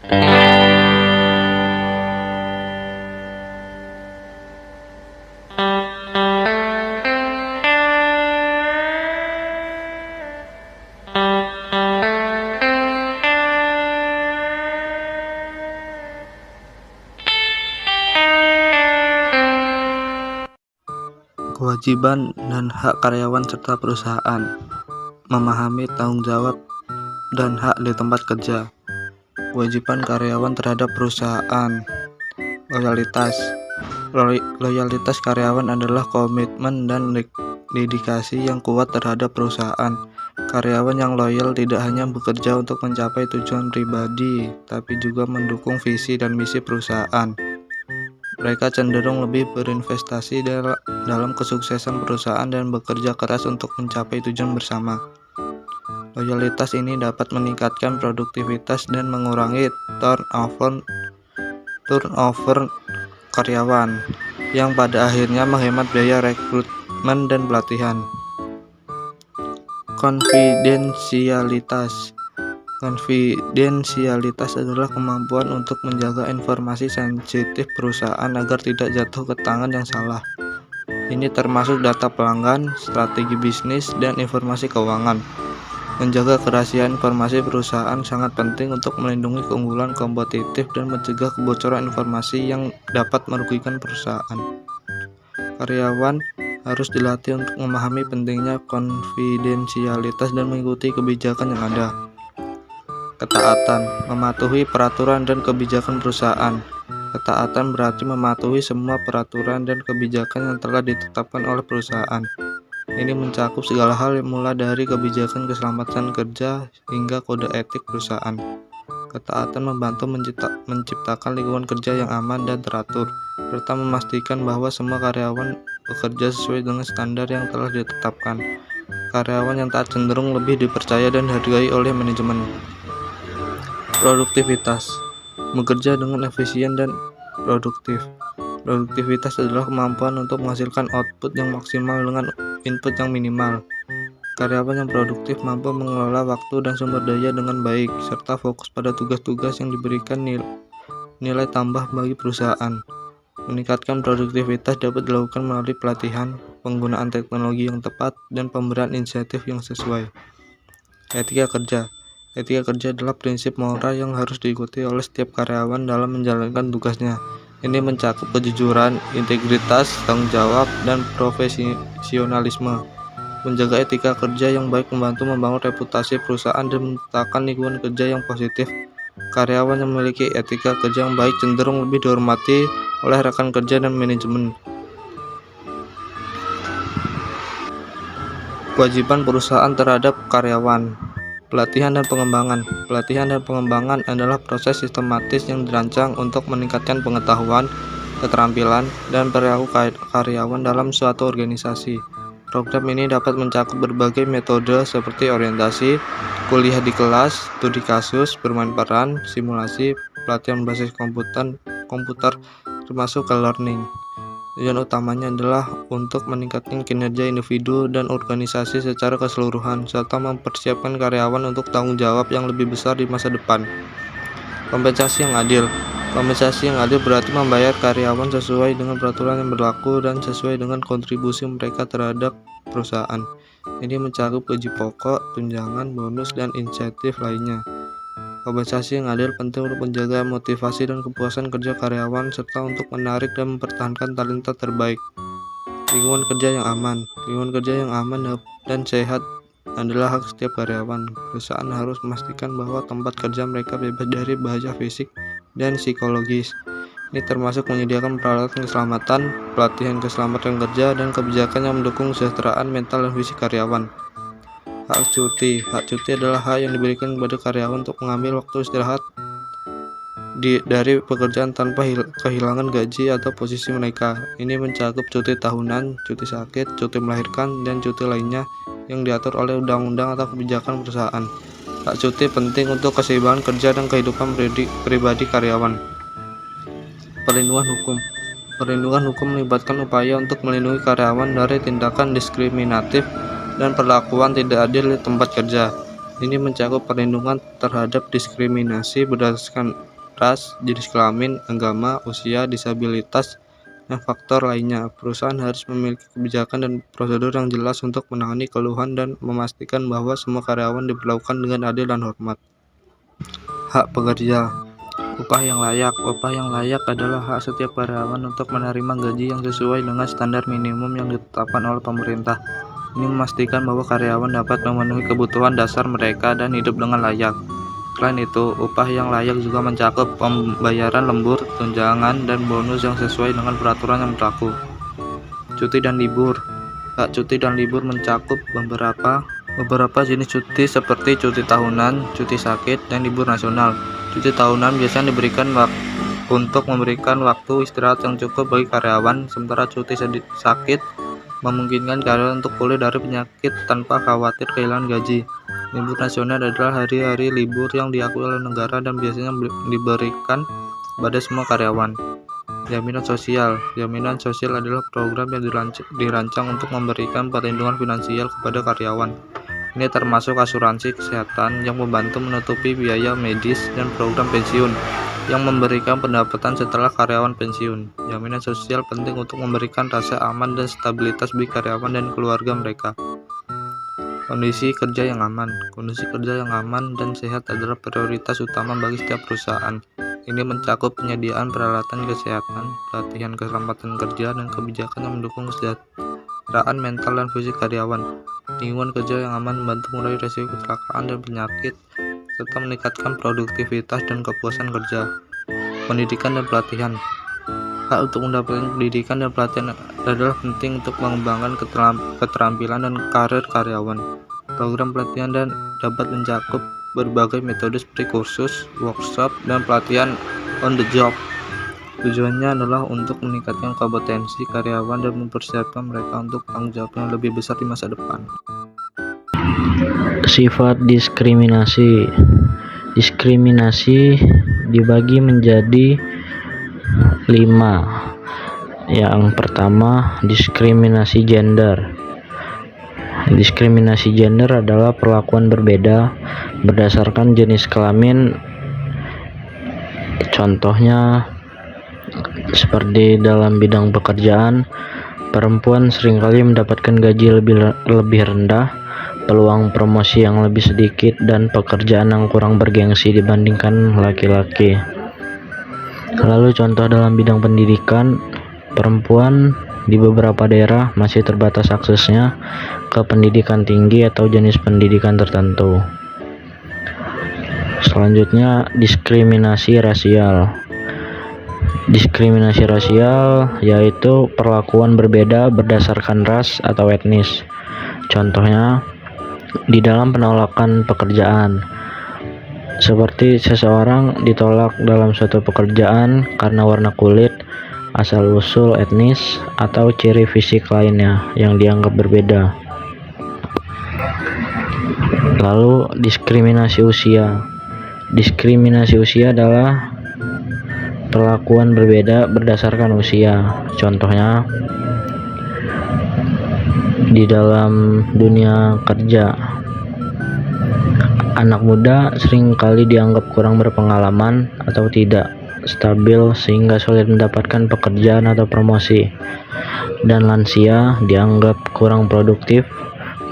Kewajiban dan hak karyawan serta perusahaan. Memahami tanggung jawab dan hak di tempat kerja. Kewajiban karyawan terhadap perusahaan. Loyalitas. Loyalitas karyawan adalah komitmen dan dedikasi yang kuat terhadap perusahaan. Karyawan yang loyal tidak hanya bekerja untuk mencapai tujuan pribadi, tapi juga mendukung visi dan misi perusahaan. Mereka cenderung lebih berinvestasi dalam kesuksesan perusahaan dan bekerja keras untuk mencapai tujuan bersama. Loyalitas ini dapat meningkatkan produktivitas dan mengurangi turnover karyawan, yang pada akhirnya menghemat biaya rekrutmen dan pelatihan. Konfidensialitas adalah kemampuan untuk menjaga informasi sensitif perusahaan agar tidak jatuh ke tangan yang salah. Ini termasuk data pelanggan, strategi bisnis, dan informasi keuangan. Menjaga kerahasiaan informasi perusahaan sangat penting untuk melindungi keunggulan kompetitif dan mencegah kebocoran informasi yang dapat merugikan perusahaan. Karyawan harus dilatih untuk memahami pentingnya konfidensialitas dan mengikuti kebijakan yang ada. Ketaatan, mematuhi peraturan dan kebijakan perusahaan. Ketaatan berarti mematuhi semua peraturan dan kebijakan yang telah ditetapkan oleh perusahaan. Ini mencakup segala hal mulai dari kebijakan keselamatan kerja hingga kode etik perusahaan. Ketaatan membantu menciptakan lingkungan kerja yang aman dan teratur, serta memastikan bahwa semua karyawan bekerja sesuai dengan standar yang telah ditetapkan. Karyawan yang taat cenderung lebih dipercaya dan dihargai oleh manajemen. Produktivitas, bekerja dengan efisien dan produktif. Produktivitas adalah kemampuan untuk menghasilkan output yang maksimal dengan input yang minimal. Karyawan yang produktif mampu mengelola waktu dan sumber daya dengan baik, serta fokus pada tugas-tugas yang diberikan nilai tambah bagi perusahaan. Meningkatkan produktivitas dapat dilakukan melalui pelatihan, penggunaan teknologi yang tepat, dan pemberian insentif yang sesuai. Etika kerja. Etika kerja adalah prinsip moral yang harus diikuti oleh setiap karyawan dalam menjalankan tugasnya. Ini mencakup kejujuran, integritas, tanggung jawab, dan profesionalisme. Menjaga etika kerja yang baik membantu membangun reputasi perusahaan dan menciptakan lingkungan kerja yang positif. Karyawan yang memiliki etika kerja yang baik cenderung lebih dihormati oleh rekan kerja dan manajemen. Kewajiban perusahaan terhadap karyawan. Pelatihan dan pengembangan. Pelatihan dan pengembangan adalah proses sistematis yang dirancang untuk meningkatkan pengetahuan, keterampilan, dan perilaku karyawan dalam suatu organisasi. Program ini dapat mencakup berbagai metode seperti orientasi, kuliah di kelas, studi kasus, bermain peran, simulasi, pelatihan berbasis komputer, termasuk e-learning. Tujuan utamanya adalah untuk meningkatkan kinerja individu dan organisasi secara keseluruhan, serta mempersiapkan karyawan untuk tanggung jawab yang lebih besar di masa depan. Kompensasi yang adil. Kompensasi yang adil berarti membayar karyawan sesuai dengan peraturan yang berlaku dan sesuai dengan kontribusi mereka terhadap perusahaan. Ini mencakup gaji pokok, tunjangan, bonus, dan insentif lainnya. Kompensasi yang adil penting untuk menjaga motivasi dan kepuasan kerja karyawan, serta untuk menarik dan mempertahankan talenta terbaik. Lingkungan kerja yang aman. Lingkungan kerja yang aman dan sehat adalah hak setiap karyawan. Perusahaan harus memastikan bahwa tempat kerja mereka bebas dari bahaya fisik dan psikologis. Ini termasuk menyediakan peralatan keselamatan, pelatihan keselamatan kerja, dan kebijakan yang mendukung kesejahteraan mental dan fisik karyawan. Hak cuti. Hak cuti adalah hak yang diberikan kepada karyawan untuk mengambil waktu istirahat dari pekerjaan tanpa kehilangan gaji atau posisi mereka. Ini mencakup cuti tahunan, cuti sakit, cuti melahirkan, dan cuti lainnya yang diatur oleh undang-undang atau kebijakan perusahaan. Hak cuti penting untuk keseimbangan kerja dan kehidupan pribadi karyawan. Perlindungan hukum. Perlindungan hukum melibatkan upaya untuk melindungi karyawan dari tindakan diskriminatif dan perlakuan tidak adil di tempat kerja. Ini mencakup perlindungan terhadap diskriminasi berdasarkan ras, jenis kelamin, agama, usia, disabilitas, dan faktor lainnya. Perusahaan harus memiliki kebijakan dan prosedur yang jelas untuk menangani keluhan dan memastikan bahwa semua karyawan diperlakukan dengan adil dan hormat. Hak pekerja. Upah yang layak. Upah yang layak adalah hak setiap karyawan untuk menerima gaji yang sesuai dengan standar minimum yang ditetapkan oleh pemerintah. Ini memastikan bahwa karyawan dapat memenuhi kebutuhan dasar mereka dan hidup dengan layak. Selain itu, upah yang layak juga mencakup pembayaran lembur, tunjangan, dan bonus yang sesuai dengan peraturan yang berlaku. Cuti dan libur. Hak cuti dan libur mencakup beberapa jenis cuti seperti cuti tahunan, cuti sakit, dan libur nasional. Cuti tahunan biasanya diberikan untuk memberikan waktu istirahat yang cukup bagi karyawan, sementara cuti sakit memungkinkan karyawan untuk pulih dari penyakit tanpa khawatir kehilangan gaji. Libur nasional adalah hari-hari libur yang diakui oleh negara dan biasanya diberikan pada semua karyawan. Jaminan sosial. Jaminan sosial adalah program yang dirancang untuk memberikan perlindungan finansial kepada karyawan. Ini termasuk asuransi kesehatan yang membantu menutupi biaya medis dan program pensiun yang memberikan pendapatan setelah karyawan pensiun. Jaminan sosial penting untuk memberikan rasa aman dan stabilitas bagi karyawan dan keluarga mereka. Kondisi kerja yang aman. Kondisi kerja yang aman dan sehat adalah prioritas utama bagi setiap perusahaan. Ini mencakup penyediaan peralatan kesehatan, pelatihan keselamatan kerja, dan kebijakan yang mendukung kesejahteraan mental dan fisik karyawan. Lingkungan kerja yang aman membantu mengurangi risiko kecelakaan dan penyakit, serta meningkatkan produktivitas dan kepuasan kerja. Pendidikan dan pelatihan. Hak untuk mendapatkan pendidikan dan pelatihan adalah penting untuk mengembangkan keterampilan dan karir karyawan. Program pelatihan dapat mencakup berbagai metode seperti kursus, workshop, dan pelatihan on the job. Tujuannya adalah untuk meningkatkan kompetensi karyawan dan mempersiapkan mereka untuk tanggung jawab yang lebih besar di masa depan. Sifat diskriminasi. Diskriminasi dibagi menjadi 5. Yang pertama, diskriminasi gender. Diskriminasi gender adalah perlakuan berbeda berdasarkan jenis kelamin. Contohnya seperti dalam bidang pekerjaan, perempuan seringkali mendapatkan gaji lebih rendah, peluang promosi yang lebih sedikit, dan pekerjaan yang kurang bergengsi dibandingkan laki-laki. Lalu contoh dalam bidang pendidikan, perempuan di beberapa daerah masih terbatas aksesnya ke pendidikan tinggi atau jenis pendidikan tertentu. Selanjutnya, diskriminasi rasial. Diskriminasi rasial yaitu perlakuan berbeda berdasarkan ras atau etnis. Contohnya di dalam penolakan pekerjaan, seperti seseorang ditolak dalam suatu pekerjaan karena warna kulit, asal-usul etnis, atau ciri fisik lainnya yang dianggap berbeda. Lalu diskriminasi usia. Diskriminasi usia adalah perlakuan berbeda berdasarkan usia. Contohnya di dalam dunia kerja, anak muda seringkali dianggap kurang berpengalaman atau tidak stabil sehingga sulit mendapatkan pekerjaan atau promosi, dan lansia dianggap kurang produktif,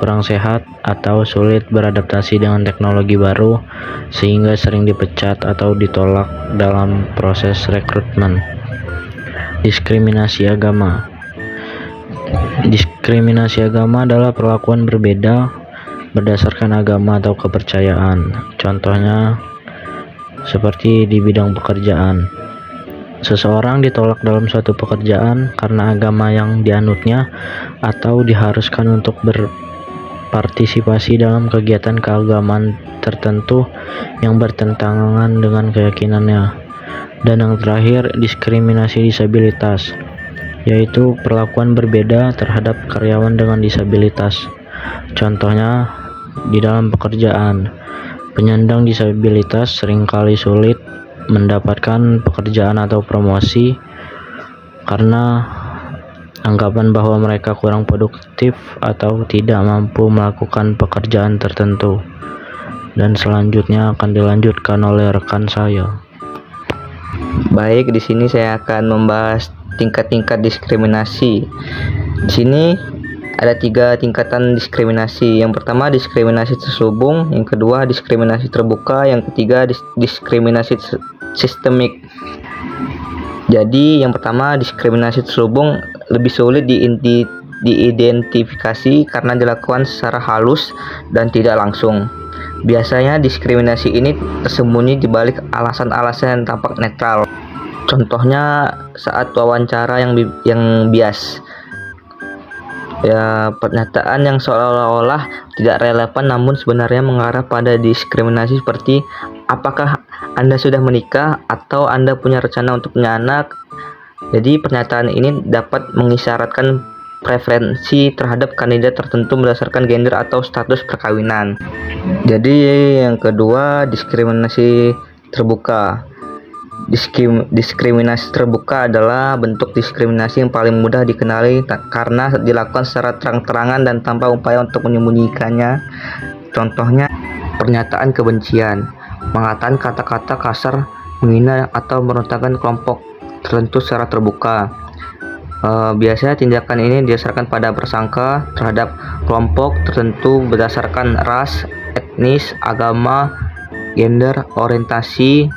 kurang sehat, atau sulit beradaptasi dengan teknologi baru sehingga sering dipecat atau ditolak dalam proses rekrutmen. Diskriminasi agama. Diskriminasi agama adalah perlakuan berbeda berdasarkan agama atau kepercayaan. Contohnya seperti di bidang pekerjaan, seseorang ditolak dalam suatu pekerjaan karena agama yang dianutnya atau diharuskan untuk berpartisipasi dalam kegiatan keagamaan tertentu yang bertentangan dengan keyakinannya. Dan yang terakhir, diskriminasi disabilitas, yaitu perlakuan berbeda terhadap karyawan dengan disabilitas. Contohnya di dalam pekerjaan, penyandang disabilitas seringkali sulit mendapatkan pekerjaan atau promosi karena anggapan bahwa mereka kurang produktif atau tidak mampu melakukan pekerjaan tertentu. Dan selanjutnya akan dilanjutkan oleh rekan saya. Baik, di sini saya akan membahas tingkat-tingkat diskriminasi. Di sini ada 3 tingkatan diskriminasi. Yang pertama diskriminasi terselubung, yang kedua diskriminasi terbuka, yang ketiga diskriminasi sistemik. Jadi yang pertama diskriminasi terselubung lebih sulit diidentifikasi karena dilakukan secara halus dan tidak langsung. Biasanya diskriminasi ini tersembunyi di balik alasan-alasan yang tampak netral. Contohnya saat wawancara yang bias. Ya, pernyataan yang seolah-olah tidak relevan namun sebenarnya mengarah pada diskriminasi seperti apakah Anda sudah menikah atau Anda punya rencana untuk punya anak. Jadi pernyataan ini dapat mengisyaratkan preferensi terhadap kandidat tertentu berdasarkan gender atau status perkawinan. Jadi yang kedua diskriminasi terbuka. Diskriminasi terbuka adalah bentuk diskriminasi yang paling mudah dikenali karena dilakukan secara terang-terangan dan tanpa upaya untuk menyembunyikannya. Contohnya pernyataan kebencian, mengatakan kata-kata kasar, menghina atau merendahkan kelompok tertentu secara terbuka. Biasanya tindakan ini didasarkan pada prasangka terhadap kelompok tertentu berdasarkan ras, etnis, agama, gender, orientasi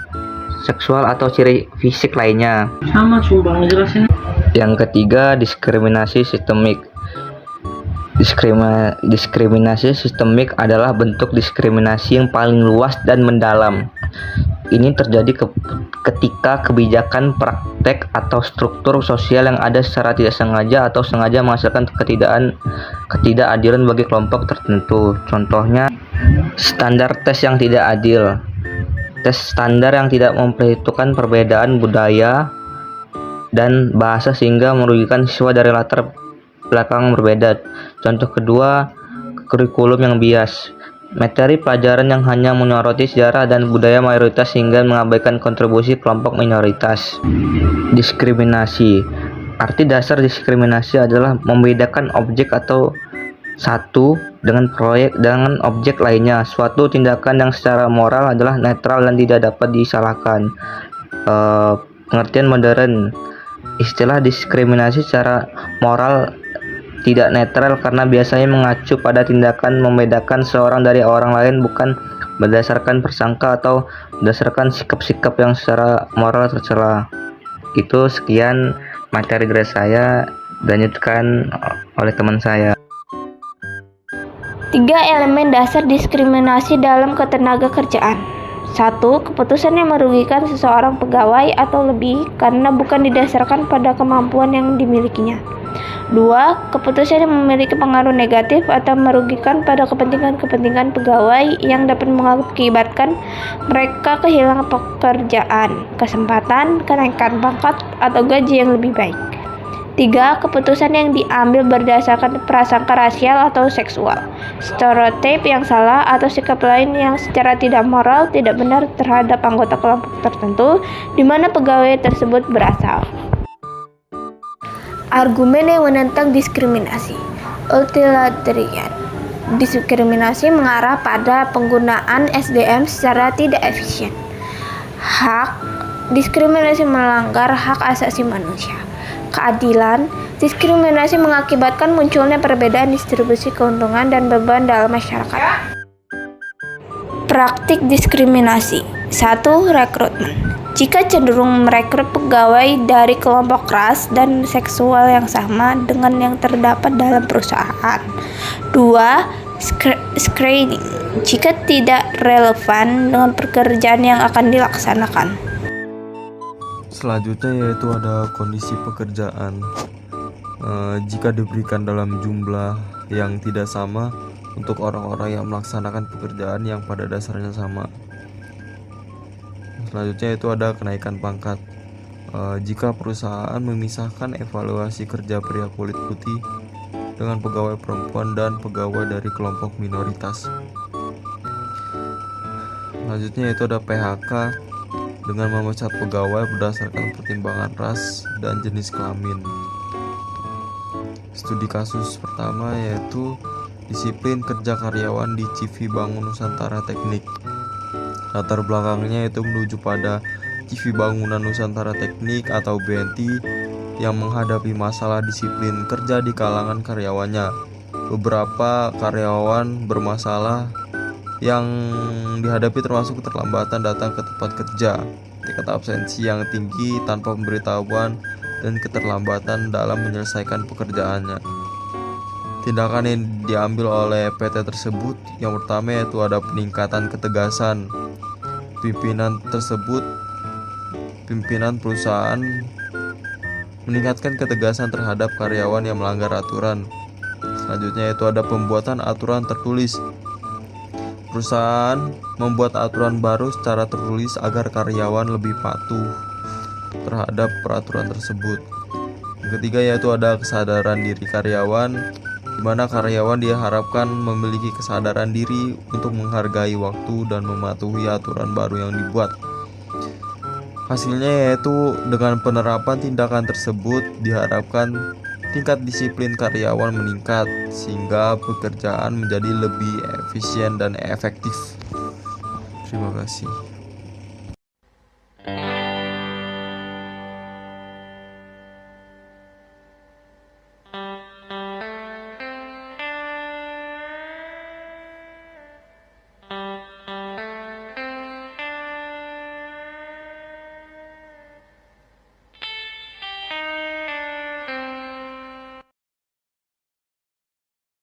seksual atau ciri fisik lainnya. Sama sumpah ngejelasin. Yang ketiga diskriminasi sistemik. Diskriminasi sistemik adalah bentuk diskriminasi yang paling luas dan mendalam. Ini terjadi ketika kebijakan, praktek, atau struktur sosial yang ada secara tidak sengaja atau sengaja menghasilkan ketidakadilan bagi kelompok tertentu. Contohnya standar tes yang tidak adil. Tes standar yang tidak memperhitungkan perbedaan budaya dan bahasa sehingga merugikan siswa dari latar belakang berbeda. Contoh kedua, kurikulum yang bias. Materi pelajaran yang hanya menyoroti sejarah dan budaya mayoritas sehingga mengabaikan kontribusi kelompok minoritas. Diskriminasi. Arti dasar diskriminasi adalah membedakan objek atau satu dengan objek lainnya. Suatu tindakan yang secara moral adalah netral dan tidak dapat disalahkan. Pengertian modern, istilah diskriminasi secara moral tidak netral karena biasanya mengacu pada tindakan membedakan seorang dari orang lain bukan berdasarkan prasangka atau berdasarkan sikap-sikap yang secara moral tercela. Itu sekian materi dari saya, dilanjutkan oleh teman saya. 3 elemen dasar diskriminasi dalam ketenagakerjaan. 1. Keputusan yang merugikan seseorang pegawai atau lebih karena bukan didasarkan pada kemampuan yang dimilikinya. 2. Keputusan yang memiliki pengaruh negatif atau merugikan pada kepentingan pegawai yang dapat mengakibatkan mereka kehilangan pekerjaan, kesempatan, kenaikan pangkat, atau gaji yang lebih baik. 3. Keputusan yang diambil berdasarkan prasangka rasial atau seksual, stereotip yang salah, atau sikap lain yang secara tidak moral tidak benar terhadap anggota kelompok tertentu di mana pegawai tersebut berasal. Argumen yang menentang diskriminasi. Utilitarian. Diskriminasi mengarah pada penggunaan SDM secara tidak efisien. Diskriminasi melanggar hak asasi manusia. Keadilan. Diskriminasi mengakibatkan munculnya perbedaan distribusi keuntungan dan beban dalam masyarakat. Praktik diskriminasi. 1. Rekrutmen. Jika cenderung merekrut pegawai dari kelompok ras dan seksual yang sama dengan yang terdapat dalam perusahaan. 2. Screening. Jika tidak relevan dengan pekerjaan yang akan dilaksanakan. Selanjutnya yaitu ada kondisi pekerjaan. Jika diberikan dalam jumlah yang tidak sama untuk orang-orang yang melaksanakan pekerjaan yang pada dasarnya sama. Selanjutnya itu ada kenaikan pangkat. Jika perusahaan memisahkan evaluasi kerja pria kulit putih dengan pegawai perempuan dan pegawai dari kelompok minoritas. Selanjutnya itu ada PHK dengan memecat pegawai berdasarkan pertimbangan ras dan jenis kelamin. Studi kasus pertama yaitu disiplin kerja karyawan di CV Bangun Nusantara Teknik. Latar belakangnya itu menuju pada TV Bangunan Nusantara Teknik atau BNT yang menghadapi masalah disiplin kerja di kalangan karyawannya. Beberapa karyawan bermasalah yang dihadapi termasuk keterlambatan datang ke tempat kerja, tingkat absensi yang tinggi tanpa pemberitahuan, dan keterlambatan dalam menyelesaikan pekerjaannya. Tindakan yang diambil oleh PT tersebut yang pertama yaitu ada peningkatan ketegasan. Pimpinan perusahaan meningkatkan ketegasan terhadap karyawan yang melanggar aturan. Selanjutnya yaitu ada pembuatan aturan tertulis. Perusahaan membuat aturan baru secara tertulis agar karyawan lebih patuh terhadap peraturan tersebut. Yang ketiga yaitu ada kesadaran diri karyawan, di mana karyawan diharapkan memiliki kesadaran diri untuk menghargai waktu dan mematuhi aturan baru yang dibuat. Hasilnya yaitu dengan penerapan tindakan tersebut diharapkan tingkat disiplin karyawan meningkat sehingga pekerjaan menjadi lebih efisien dan efektif. Terima kasih.